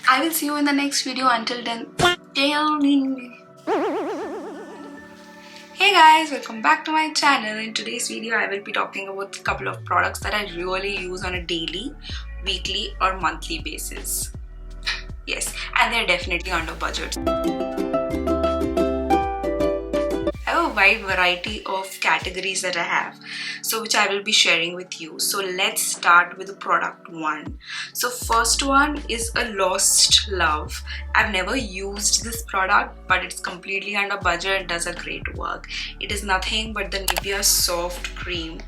I will see you in the next video. Until then, hey guys, welcome back to my channel. In today's video I will be talking about a couple of products that I really use on a daily, weekly or monthly basis. Yes, and they're definitely under budget. I have a wide variety of categories that I have, so which I will be sharing with you. So let's start with the product one. So first one is a Lost Love. I've never used this product, but it's completely under budget and does a great work. It is nothing but the Nivea soft cream.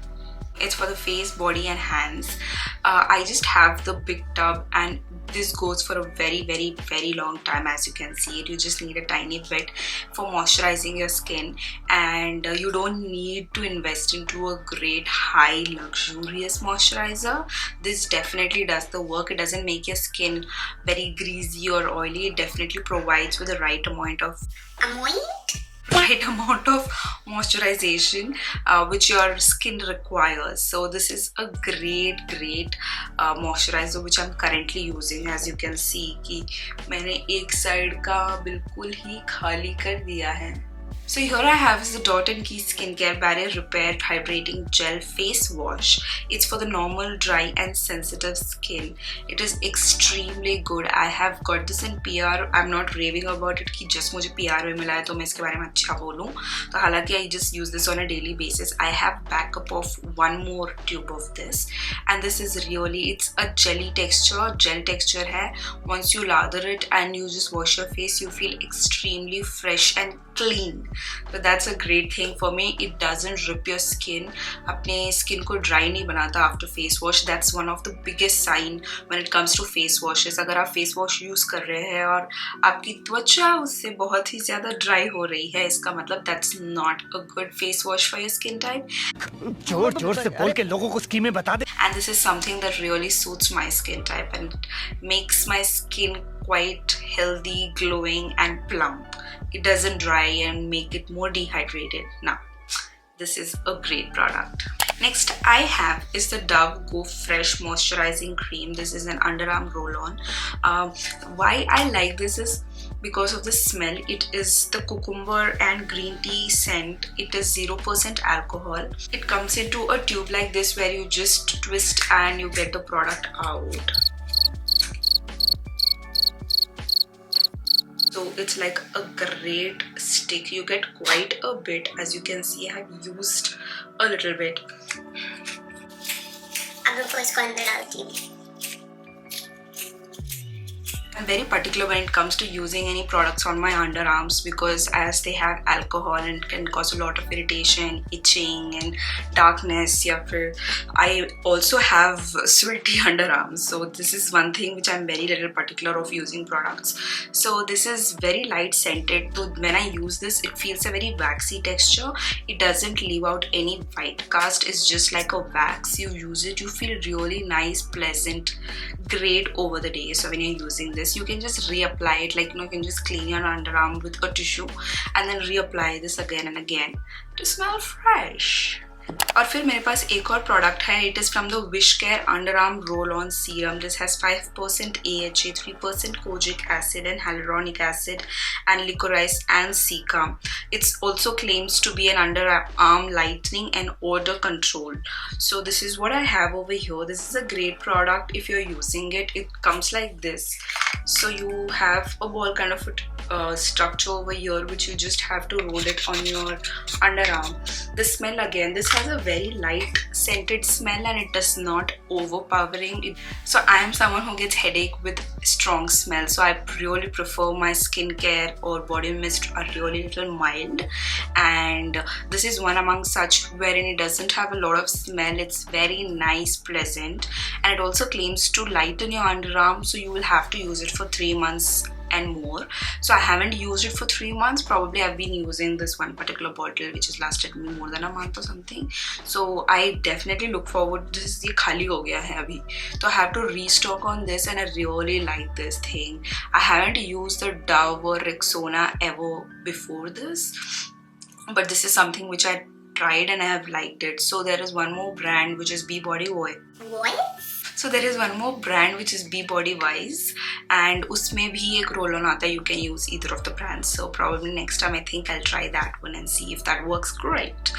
It's for the face, body and hands. I just have the big tub and this goes for a very long time. As you can see it, you just need a tiny bit for moisturizing your skin, and you don't need to invest into a great high luxurious moisturizer. This definitely does the work. It doesn't make your skin very greasy or oily. It definitely provides with the right amount of moisturization which your skin requires. So this is a great moisturizer which I'm currently using. As you can see कि मैंने एक side का बिल्कुल ही खाली कर दिया है. So here I have is the Andkey Skincare Barrier Repair Hydrating Gel Face Wash. It's for the normal, dry and sensitive skin. It is extremely good. I have got this in PR. I'm not raving about it कि just मुझे PR में मिला है तो मैं इसके बारे में अच्छा बोलूँ. तो हालांकि I just use this on a daily basis. I have backup of one more tube of this, and this is really, it's a jelly texture, gel texture है. Once you lather it and you just wash your face, you feel extremely fresh and clean. So that's a great thing for me. It doesn't rip your skin. अपने skin को dry नहीं बनाता after face wash. That's one of the biggest sign when it comes to face washes. अगर आप face wash use कर रहे हैं और आपकी त्वचा उससे बहुत ही ज़्यादा dry हो रही है, इसका मतलब that's not a good face wash for your skin type. जोर से बोल के लोगों को स्कीमें बता दे. And this is something that really suits my skin type and makes my skin quite healthy, glowing and plump. It doesn't dry and make it more dehydrated. Now, this is a great product. Next I have is the Dove Go Fresh Moisturizing Cream. This is an underarm roll-on. Why I like this is because of the smell. It is the cucumber and green tea scent. It is 0% alcohol. It comes into a tube like this where you just twist and you get the product out. So it's like a great stick. You get quite a bit. As you can see, I have used a little bit. I'm very particular when it comes to using any products on my underarms because as they have alcohol and it can cause a lot of irritation, itching and darkness. Yeah, I also have sweaty underarms, so this is one thing which I'm very little particular of using products. So this is very light scented, so when I use this it feels a very waxy texture. It doesn't leave out any white cast. It's just like a wax. You use it, you feel really nice, pleasant, great over the day. So when you're using this, you can just reapply it, like you can just clean your underarm with a tissue and then reapply this again and again to smell fresh. और फिर मेरे पास एक और product है. It is from the Wishcare underarm roll on serum. This has 5% AHA, 3% kojic acid and hyaluronic acid and licorice and cica. It also claims to be an underarm lightening and odor control. So this is what I have over here. This is a great product. If you're using it, it comes like this. So you have a ball kind of a structure over here which you just have to roll it on your underarm. The smell again, this has a very light scented smell and it does not overpowering. So I am someone who gets headache with strong smell, so I really prefer my skincare or body mist are really little mild, and this is one among such wherein it doesn't have a lot of smell. It's very nice, pleasant, and it also claims to lighten your underarm, so you will have to use it for 3 months and more. So I haven't used it for 3 months. Probably I've been using this one particular bottle which has lasted me more than a month or something. So I definitely look forward. This is ये खाली हो गया है अभी, so I have to restock on this, and I really like this thing. I haven't used the Dove or Rexona ever before this, but this is something which I tried and I have liked it. So there is one more brand which is Be Body Oil. What? So there is one more brand which is Be Body Wise, and उसमें भी एक roll on आता है. You can use either of the brands. So probably next time I think I'll try that one and see if that works great.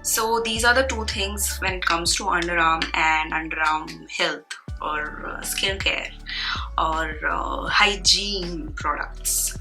So these are the two things when it comes to underarm and underarm health or skincare or hygiene products.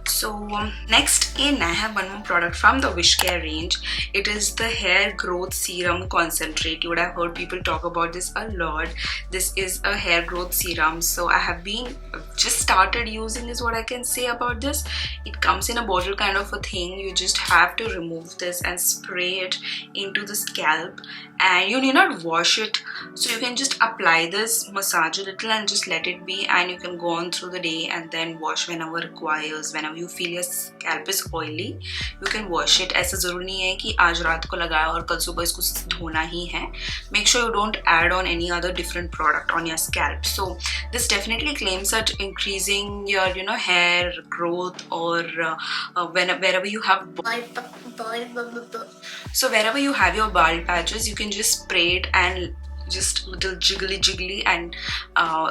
So next in, I have one more product from the Wishcare range. It is the hair growth serum concentrate. You would have heard people talk about this a lot. This is a hair growth serum. So I have been just started using is what I can say about this. It comes in a bottle kind of a thing. You just have to remove this and spray it into the scalp, and you need not wash it. So you can just apply this, massage a little and just let it be, and you can go on through the day and then wash whenever requires. Whenever you feel your scalp is oily, you can wash it. ऐसा जरूरी नहीं है कि आज रात को लगाया और कल सुबह इसको धोना ही है. Make sure you don't add on any other different product on your scalp. So this definitely claims that increasing your hair growth, or wherever you have so wherever you have your bald patches, you can just spray it and just little jiggly and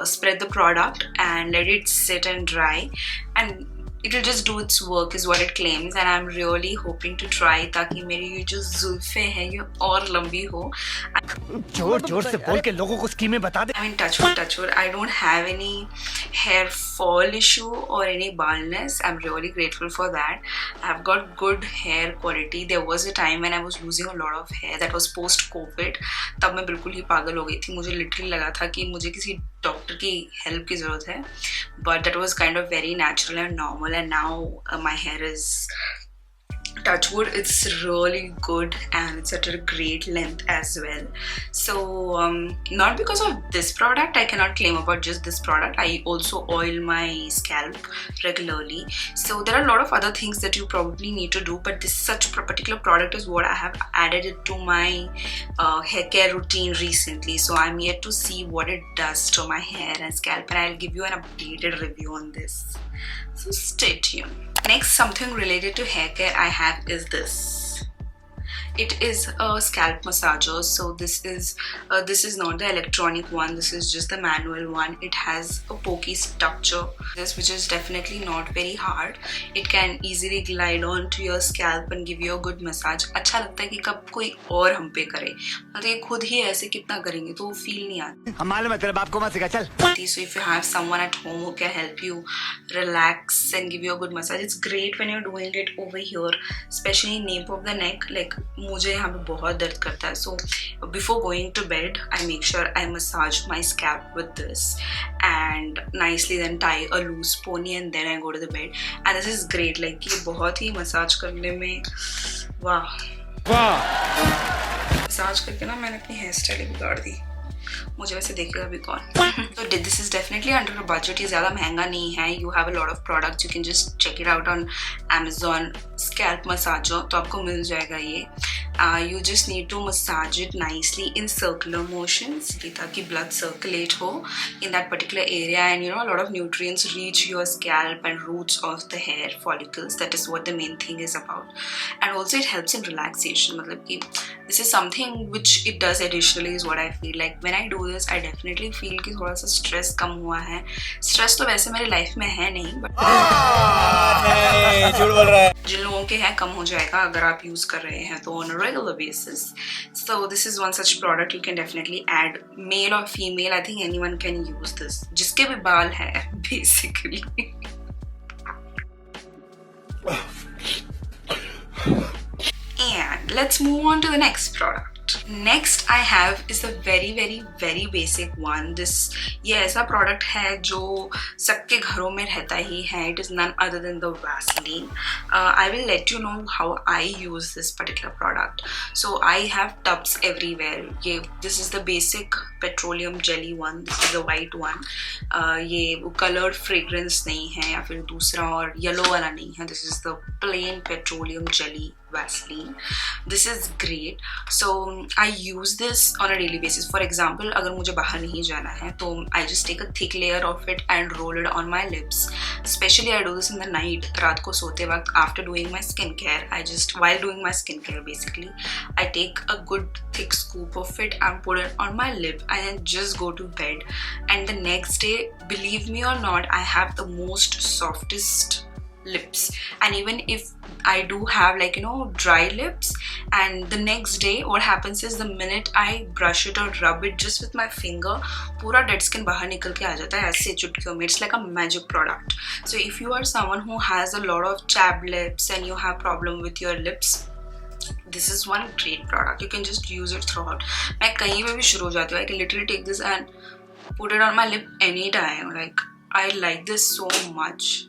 spread the product and let it sit and dry, and it will just do its work is what it claims. And I'm really hoping to try ताकि मेरी ये जो जुल्फे हैं ये और लंबी हो. जोर से बोल के लोगों को स्कीमें बता दे. I mean, touch wood, I don't have any hair fall issue or any baldness. I'm really grateful for that. I've got good hair quality. There was a time when I was losing a lot of hair. That was post COVID. तब मैं बिल्कुल ही पागल हो गई थी. मुझे literally लगा था कि मुझे किसी डॉक्टर की हेल्प की ज़रूरत है. But that was kind of very natural and normal, and now my hair is, touch wood, it's really good and it's at a great length as well. So not because of this product, I cannot claim about just this product. I also oil my scalp regularly. So there are a lot of other things that you probably need to do, but this such particular product is what I have added it to my hair care routine recently. So I'm yet to see what it does to my hair and scalp, and I'll give you an updated review on this. So stay tuned. Next, something related to hair care I have is this. It is a scalp massager. So this is not the electronic one. This is just the manual one. It has a pokey structure, which is definitely not very hard. It can easily glide onto your scalp and give you a good massage. अच्छा लगता है कि कब कोई और हम पे करे. मतलब ये खुद ही ऐसे कितना करेंगे तो वो फील नहीं आता. हमारे मतलब आपको मत सिखा चल. So if you have someone at home who can help you relax and give you a good massage, it's great when you're doing it over here, especially nape of the neck. Like मुझे यहाँ पे बहुत दर्द करता है. So before going to bed, I make sure I massage my scalp with this and nicely then tie a loose pony, and then I go to the bed. And this is great. Like ये बहुत ही massage करने में वाह massage करके ना मैंने अपनी hair style बिगाड़ दी. मुझे वैसे देखेगा भी कौन. So this is definitely under a budget. ये ज़्यादा महंगा नहीं है. You have a lot of products. You can just check it out on Amazon. Scalp massager तो आपको मिल जाएगा ये. You just need to massage it nicely in circular motions ताकि blood circulate हो in that particular area, and a lot of nutrients reach your scalp and roots of the hair follicles. That is what the main thing is about. And also it helps in relaxation. मतलब कि this is something which it does additionally is what I feel like. When I do this, I definitely feel कि थोड़ा सा stress कम हुआ है. Stress तो वैसे मेरी life में है नहीं, but झूठ बोल रहा है. जिन लोगों के है कम हो जाएगा अगर आप use कर रहे हैं तो on a regular basis. So this is one such product you can definitely add, male or female. I think anyone can use this. जिसके भी बाल है basically. And let's move on to the next product. Next I have is a very basic one. ये ऐसा product है जो सबके घरों में रहता ही है. It is none other than the Vaseline. I will let you know how I use this particular product. So I have tubs everywhere. This is the basic petroleum jelly one. This is the white one. ये colored fragrance नहीं है या फिर दूसरा और yellow वाला नहीं है. This is the plain petroleum jelly Vaseline. This is great. So I use this on a daily basis. For example, अगर मुझे बाहर नहीं जाना है तो I just take a thick layer of it and roll it on my lips. Especially I do this in the night, रात को सोते वक्त, after doing my skincare. While doing my skincare basically, I take a good thick scoop of it and put it on my lip and then just go to bed. And the next day, believe me or not, I have the most softest lips. And even if I do have like, you know, dry lips, and the next day what happens is the minute I brush it or rub it just with my finger, पूरा dead skin बाहर निकल के आ जाता है ऐसे चुटकियों में. It's like a magic product. So if you are someone who has a lot of chapped lips and you have problem with your lips, this is one great product. You can just use it throughout. मैं कहीं पे भी शुरू हो जाती हूँ. I can literally take this and put it on my lip anytime. Like I like this so much.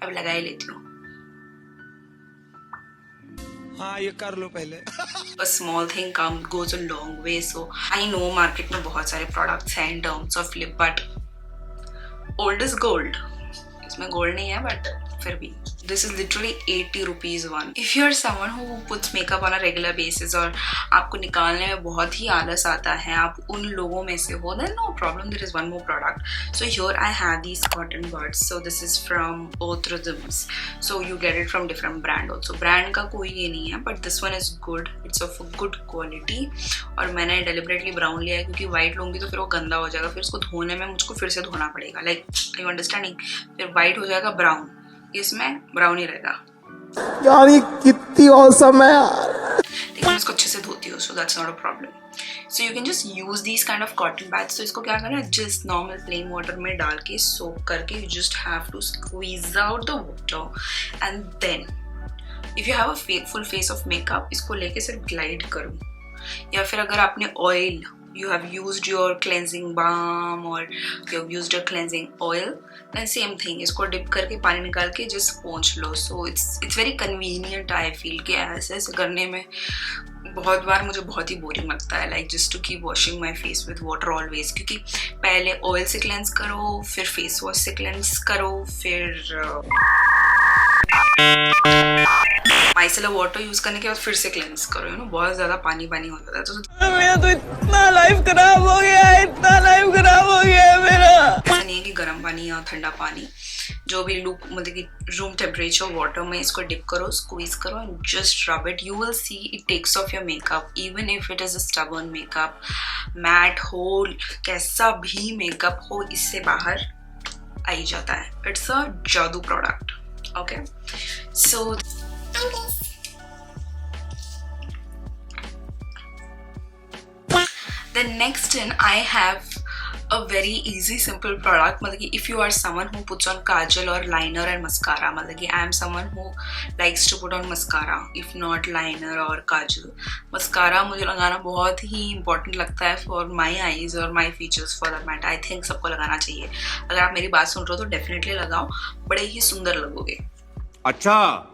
अब लगा ही लेती हूँ. हाँ ये कर लो पहले. A small thing goes a long way. So I know market में बहुत सारे products हैं in terms of lip, but old is gold. इसमें gold नहीं है, but फिर भी. This is literally 80 rupees one. If you are someone who puts makeup on a regular basis और आपको निकालने में बहुत ही आलस आता है, आप उन लोगों में से हो, then no problem, there is one more product. So here I have these cotton buds. So this is from Both Rhythms. So you get it from different brand also. Brand का कोई ये नहीं है, but this one is good. It's of a good quality. और मैंने deliberately brown लिया है क्योंकि white लूँगी तो फिर वो गंदा हो जाएगा, फिर उसको धोने में मुझको फिर से धोना पड़ेगा. Like, are you understanding? फिर white हो जाएगा brown. इसमें ब्राउन ही रहेगा. यार ये कितनी औसम है यार. लेकिन मैं इसको अच्छे से धोती हूँ, so that's not a problem. So you can just use these kind of cotton pads. So इसको क्या करना है, just normal plain water में डाल के soak करके, you just have to squeeze out the water, and then if you have a full face of makeup, इसको लेके सिर्फ glide करो. या फिर अगर आपने oil, you have used your cleansing balm or you have used your cleansing oil, then same thing, इसको dip करके पानी निकाल के just पोंछ लो. So it's very convenient. I feel कि ऐसे करने में बहुत बार मुझे बहुत ही बोरिंग लगता है, like just to keep washing my face with water always, क्योंकि पहले oil से cleanse करो, फिर face wash से cleanse करो, फिर Micellar water यूज करने के बाद फिर से क्लेंस करो. यू नो, बहुत ज्यादा पानी हो जाता है. तो मेरा तो इतना लाइफ खराब हो गया है, इतना लाइफ खराब हो गया है मेरा. ऐसा नहीं है कि गर्म पानी या ठंडा पानी, जो भी मतलब कि रूम टेम्परेचर वाटर में इसको डिप करो, स्क्वीज करो and just rub it. You will see it takes off your makeup, even if it is a stubborn makeup, matte हो, कैसा भी मेकअप हो, इससे बाहर आ ही जाता है. इट्स अ जादू product. Okay, so the next in I have a very easy simple product. मतलब कि if you are someone who puts on kajal or liner and mascara, मतलब कि I am someone who likes to put on mascara, if not liner or kajal. Mascara मुझे लगाना बहुत ही important लगता है for my eyes or my features for that matter. I think सबको लगाना चाहिए. अगर आप मेरी बात सुन रहे हो तो definitely लगाओ, बड़े ही सुंदर लगोगे. अच्छा,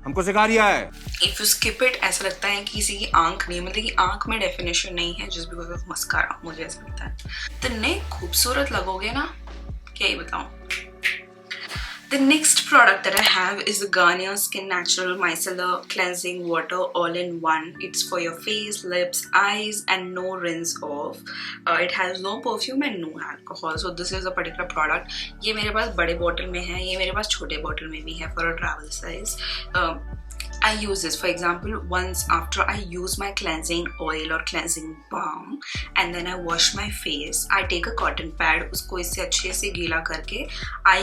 हमको सिखा रिया है. If you skip it, ऐसा लगता है कि किसी की आंख नहीं, मतलब कि आंख में डेफिनेशन नहीं है just because of mascara. मुझे ऐसा लगता है. इतने खूबसूरत लगोगे ना, क्या ही बताऊं. The next product that I have is the Garnier Skin Natural Micellar Cleansing Water All-in-One. It's for your face, lips, eyes and no rinse off. It has no perfume and no alcohol. So this is a particular product. ये मेरे पास बड़े bottle में है, ये मेरे पास छोटे bottle में भी है for a travel size. I use this, for example, once after I use my cleansing oil or cleansing balm and then I wash my face, I take a cotton pad, उसको इससे अच्छे से गीला करके I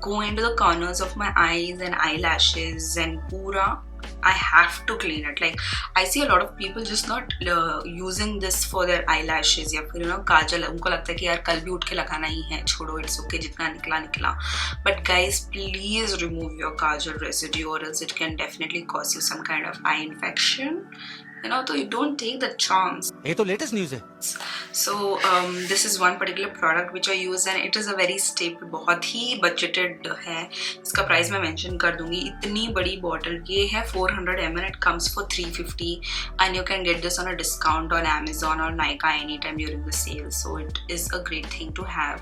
go into the corners of my eyes and eyelashes and pura I have to clean it. Like I see a lot of people just not using this for their eyelashes या फिर काजल, उनको लगता है कि यार कल भी उठ के लगाना ही है, छोड़ो, it's okay, जितना निकला निकला. But guys, please remove your kajal residue or else it can definitely cause you some kind of eye infection. So you don't take the chance. ये तो latest news है. So this is one particular product which I use and it is a very staple, बहुत ही budgeted है. इसका price मैं mention कर दूंगी. इतनी बड़ी बॉटल ये है 400 ml. It comes for 350 and you can get this on a discount on Amazon or Nykaa anytime during the sale. So it is a great thing to have.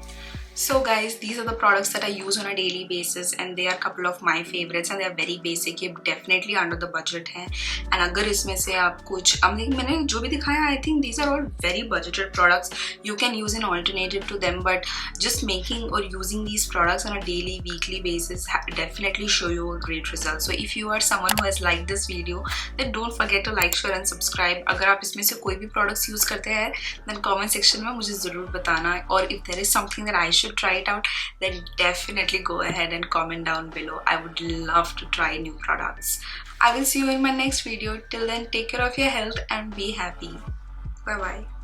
So guys, these are the products that I use on a daily basis and they are a couple of my favorites and they are very basic. ये definitely under the budget है. And अगर इसमें से आप कुछ मैंने जो भी दिखाया, I think these are all very budgeted products. You can use an alternative to them, but just making or using these products on a daily, weekly basis definitely show you a great result. So if you are someone who has liked this video, then don't forget to like, share and subscribe. अगर आप इसमें से कोई भी products use करते हैं, then comment section में मुझे ज़रूर बताना. और if there is something that I should try it out, then definitely go ahead and comment down below. I would love to try new products. I will see you in my next video. Till then, take care of your health and be happy. Bye bye.